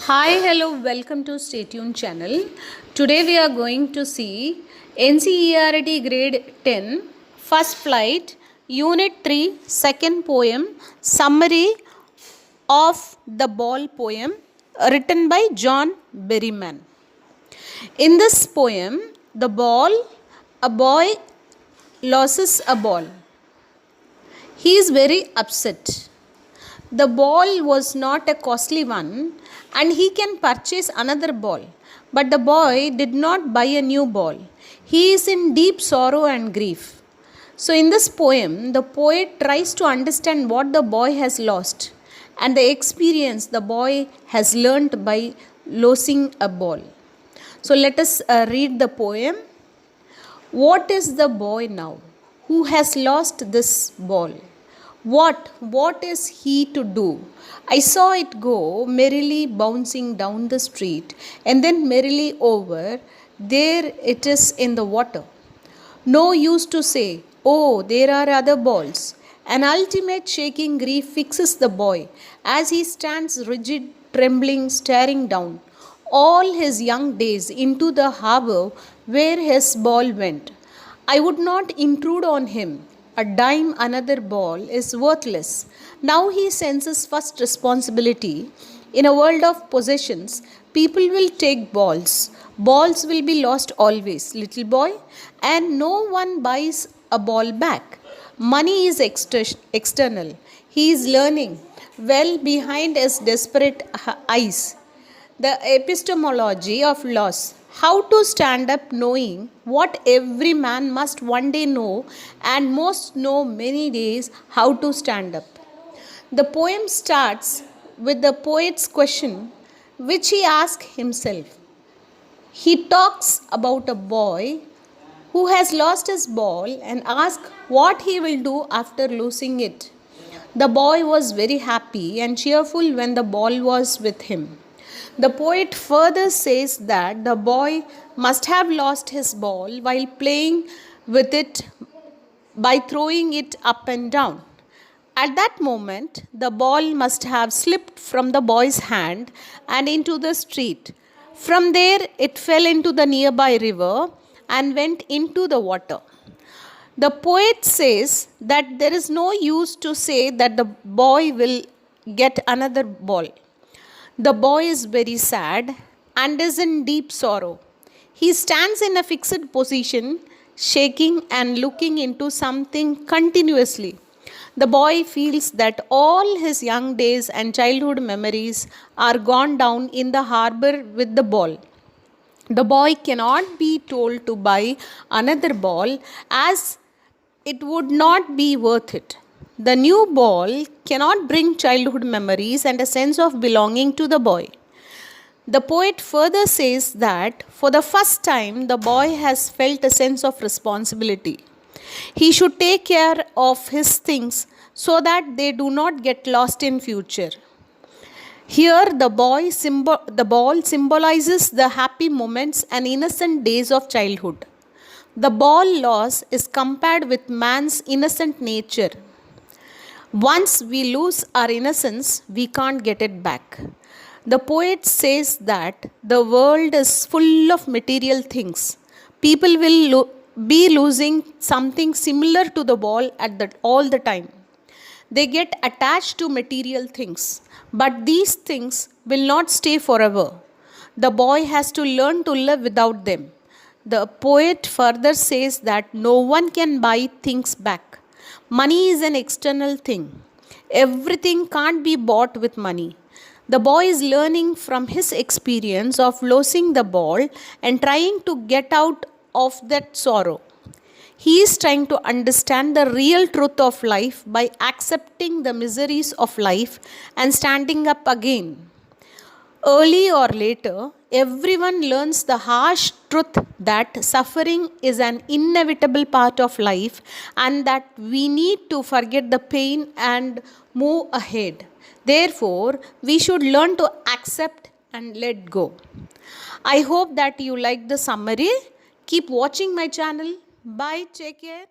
Hi, hello, welcome to Stay Tuned channel. Today we are going to see NCERT grade 10 first flight unit 3 second poem summary of the ball poem written by John Berryman. In this poem, a boy loses a ball. He is very upset. The ball was not a costly one and he can purchase another ball. But the boy did not buy a new ball. He is in deep sorrow and grief. So, in this poem, the poet tries to understand what the boy has lost and the experience the boy has learnt by losing a ball. So, let us read the poem. What is the boy now who has lost this ball? What is he to do? I saw it go merrily bouncing down the street and then merrily over. There it is in the water. No use to say, oh, there are other balls. An ultimate shaking grief fixes the boy as he stands rigid, trembling, staring down all his young days into the harbor where his ball went. I would not intrude on him. A dime another ball is worthless. Now he senses first responsibility. In a world of possessions, people will take balls. Balls will be lost always, little boy, and no one buys a ball back. Money is external. He is learning. Well behind his desperate eyes. The epistemology of loss. How to stand up knowing what every man must one day know and most know many days how to stand up. The poem starts with the poet's question which he asks himself. He talks about a boy who has lost his ball and asks what he will do after losing it. The boy was very happy and cheerful when the ball was with him. The poet further says that the boy must have lost his ball while playing with it by throwing it up and down. At that moment, the ball must have slipped from the boy's hand and into the street. From there, it fell into the nearby river and went into the water. The poet says that there is no use to say that the boy will get another ball. The boy is very sad and is in deep sorrow. He stands in a fixed position, shaking and looking into something continuously. The boy feels that all his young days and childhood memories are gone down in the harbor with the ball. The boy cannot be told to buy another ball as it would not be worth it. The new ball cannot bring childhood memories and a sense of belonging to the boy. The poet further says that for the first time the boy has felt a sense of responsibility. He should take care of his things so that they do not get lost in future. Here the ball symbolizes the happy moments and innocent days of childhood. The ball loss is compared with man's innocent nature. Once we lose our innocence, we can't get it back. The poet says that the world is full of material things. People will be losing something similar to the ball all the time. They get attached to material things, but these things will not stay forever. The boy has to learn to live without them. The poet further says that no one can buy things back. Money is an external thing. Everything can't be bought with money. The boy is learning from his experience of losing the ball and trying to get out of that sorrow. He is trying to understand the real truth of life by accepting the miseries of life and standing up again. Early or later, everyone learns the harsh truth that suffering is an inevitable part of life and that we need to forget the pain and move ahead. Therefore, we should learn to accept and let go. I hope that you like the summary. Keep watching my channel. Bye. Take care.